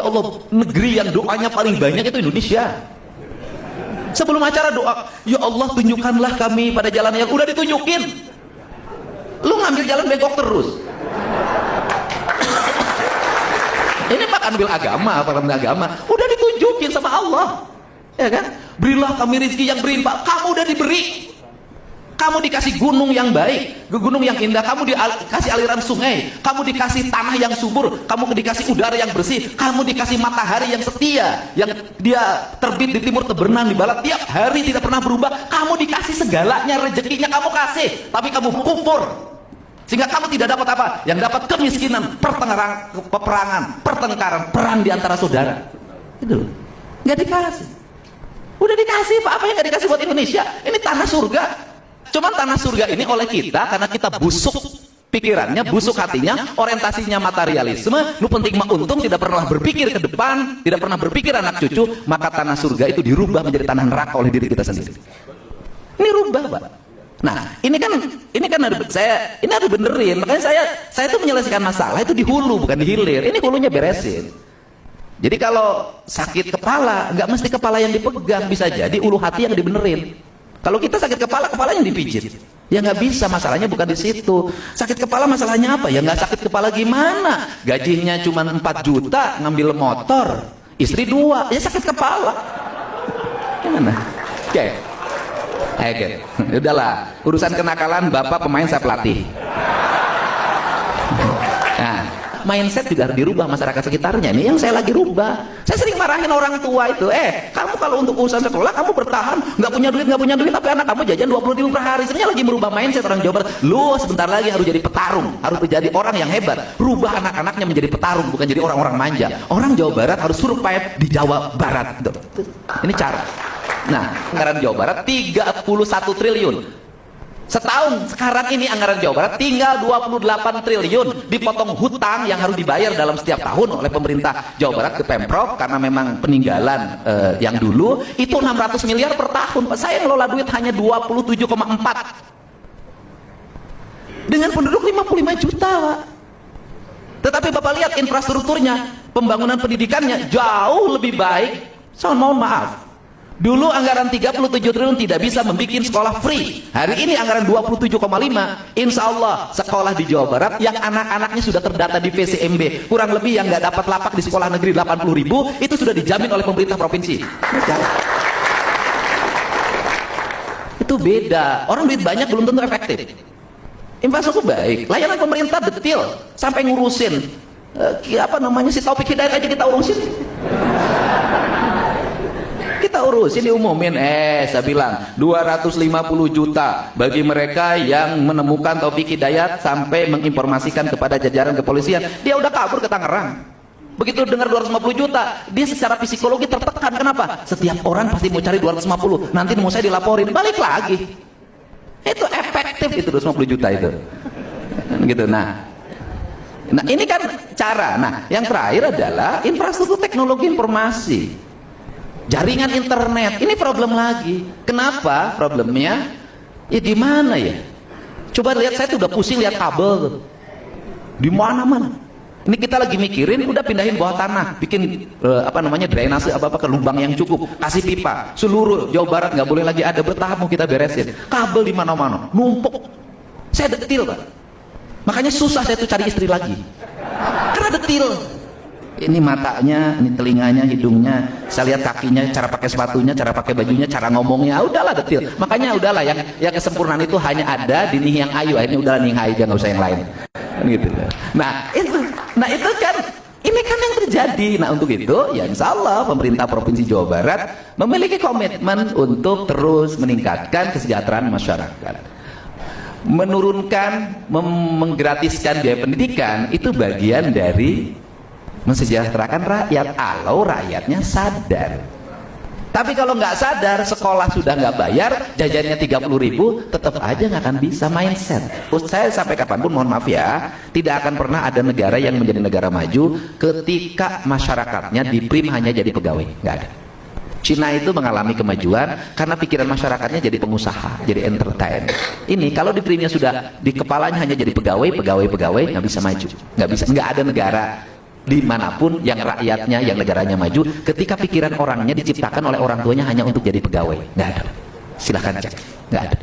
Allah, negeri yang doanya paling banyak itu Indonesia. Sebelum acara doa, ya Allah tunjukkanlah kami pada jalan yang udah ditunjukin. Lu ngambil jalan bengkok terus. Ini pak ambil agama, udah ditunjukin sama Allah, ya kan? Berilah kami rezeki yang berlimpah. Kamu udah diberi. Kamu dikasih gunung yang baik, gunung yang indah, kamu dikasih aliran sungai, kamu dikasih tanah yang subur, kamu dikasih udara yang bersih, kamu dikasih matahari yang setia, yang dia terbit di timur tebernan di barat tiap hari tidak pernah berubah. Kamu dikasih segalanya, rezekinya kamu kasih, tapi kamu kufur, sehingga kamu tidak dapat apa? Yang dapat kemiskinan, peperangan, pertengkaran, perang di antara saudara. Itu nggak dikasih. Udah dikasih pak, apa yang nggak dikasih buat Indonesia? Ini tanah surga. Cuman tanah surga ini oleh kita, karena kita busuk pikirannya, busuk hatinya, orientasinya materialisme, lu penting mah untung, tidak pernah berpikir ke depan, tidak pernah berpikir anak cucu, maka tanah surga itu dirubah menjadi tanah neraka oleh diri kita sendiri. Ini rubah pak. Nah ini kan ini harus benerin. Makanya saya tuh menyelesaikan masalah itu di hulu, bukan di hilir. Ini hulunya beresin. Jadi kalau sakit kepala, nggak mesti kepala yang dipegang, bisa jadi ulu hati yang dibenerin. Kalau kita sakit kepala, kepalanya dipijit. Ya nggak bisa, masalahnya bukan di situ. Sakit kepala masalahnya apa? Ya nggak sakit kepala gimana? Gajinya cuma 4 juta, ngambil motor, istri 2, ya sakit kepala. Gimana? Oke. Oke. Udahlah, urusan kenakalan bapak pemain saya pelatih. Nah, mindset juga harus dirubah masyarakat sekitarnya. Ini yang saya lagi rubah. Saya sering marahin orang tua itu, kamu kalau untuk urusan sekolah kamu bertahan, nggak punya duit, tapi anak kamu jajan 20.000 per hari. Sebenarnya lagi merubah mindset orang Jawa Barat. Lu sebentar lagi harus jadi petarung, harus menjadi orang yang hebat. Rubah anak-anaknya menjadi petarung, bukan jadi orang-orang manja. Orang Jawa Barat harus survive di Jawa Barat. Ini cara. Nah, anggaran Jawa Barat 31 triliun. Setahun sekarang ini anggaran Jawa Barat tinggal 28 triliun, dipotong hutang yang harus dibayar dalam setiap tahun oleh pemerintah Jawa Barat ke Pemprov karena memang peninggalan yang dulu itu 600 miliar per tahun. Saya ngelola duit hanya 27,4 dengan penduduk 55 juta Pak. Tetapi Bapak lihat infrastrukturnya, pembangunan pendidikannya jauh lebih baik. Mohon maaf, dulu anggaran 37 triliun tidak bisa membuat sekolah free. Hari ini anggaran 27,5. Insya Allah sekolah di Jawa Barat yang anak-anaknya sudah terdata di VCMB, kurang lebih yang nggak dapat lapak di sekolah negeri 80.000 itu sudah dijamin oleh pemerintah provinsi. Itu beda. Orang duit banyak belum tentu efektif. Infrastruktur baik, layanan pemerintah detail sampai ngurusin si Taufik Hidayat aja kita urusin. Kita urusin, diumumin, saya bilang 250 juta bagi mereka yang menemukan Taufik Hidayat sampai menginformasikan kepada jajaran kepolisian. Dia udah kabur ke Tangerang. Begitu dengar 250 juta, dia secara psikologi tertekan. Kenapa? Setiap orang pasti mau cari 250, nanti mau saya dilaporin, balik lagi. Itu efektif itu 250 juta itu. Gitu. Nah ini kan cara. Nah yang terakhir adalah infrastruktur teknologi informasi. Jaringan internet, ini problem lagi. Kenapa problemnya? Ya di mana ya? Coba lihat, saya tuh udah pusing lihat kabel di mana-mana. Ini kita lagi mikirin, udah pindahin bawah tanah, bikin drainase ke lubang yang cukup, kasih pipa. Seluruh Jawa Barat nggak boleh lagi ada bertahap, mau kita beresin. Kabel di mana-mana, numpuk. Saya detil Pak. Makanya susah saya tuh cari istri lagi. Karena detil. Ini matanya, ini telinganya, hidungnya, saya lihat kakinya, cara pakai sepatunya, cara pakai bajunya, cara ngomongnya, udahlah detil. Makanya udahlah yang kesempurnaan itu hanya ada di Nih Yang Ayu. Ini udahlah Nih Yang Ayu, nggak usah yang lain. Gitu. Nah itu kan, ini kan yang terjadi. Nah untuk itu, ya insya Allah pemerintah Provinsi Jawa Barat memiliki komitmen untuk terus meningkatkan kesejahteraan masyarakat. Menurunkan, menggratiskan biaya pendidikan itu bagian dari mensejahterakan rakyat, kalau rakyatnya sadar. Tapi kalau nggak sadar, sekolah sudah nggak bayar, jajannya 30.000, tetap aja nggak akan bisa mindset. Saya sampai kapanpun, mohon maaf ya, tidak akan pernah ada negara yang menjadi negara maju ketika masyarakatnya diprim hanya jadi pegawai, nggak ada. Cina itu mengalami kemajuan karena pikiran masyarakatnya jadi pengusaha, jadi entertain. Ini kalau diprimnya sudah di kepalanya hanya jadi pegawai, nggak bisa maju, nggak ada negara dimanapun yang rakyatnya, yang negaranya maju, ketika pikiran orangnya diciptakan oleh orang tuanya hanya untuk jadi pegawai. Nggak ada. Silahkan cek, nggak ada.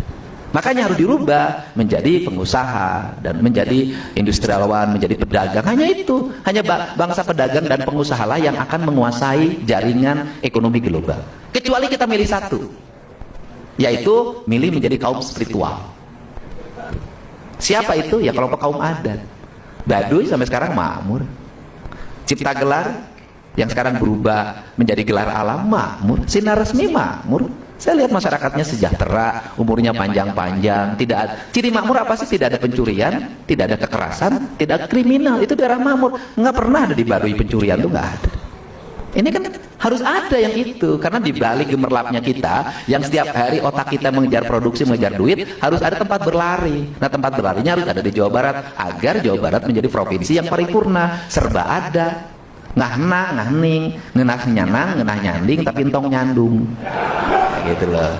Makanya harus dirubah menjadi pengusaha dan menjadi industriawan, menjadi pedagang. Hanya itu, hanya bangsa pedagang dan pengusaha lah yang akan menguasai jaringan ekonomi global. Kecuali kita milih satu, yaitu milih menjadi kaum spiritual. Siapa itu? Ya kelompok kaum adat. Baduy sampai sekarang makmur. Cipta gelar yang sekarang berubah menjadi gelar alam makmur. Sinar resmi makmur. Saya lihat masyarakatnya sejahtera, umurnya panjang-panjang, tidak ada. Ciri makmur apa sih? Tidak ada pencurian, tidak ada kekerasan, tidak ada kriminal. Itu daerah makmur. Nggak pernah ada di Baduy pencurian, tuh nggak ada. Ini kan harus ada yang itu, karena di balik gemerlapnya kita, yang setiap hari otak kita mengejar produksi, mengejar duit, harus ada tempat berlari. Nah, tempat berlarinya harus ada di Jawa Barat, agar Jawa Barat menjadi provinsi yang paripurna, serba ada. Ngahna, ngahning, ngenah nyanang, ngenah nyanding, tapi entong nyandung. Gitu loh.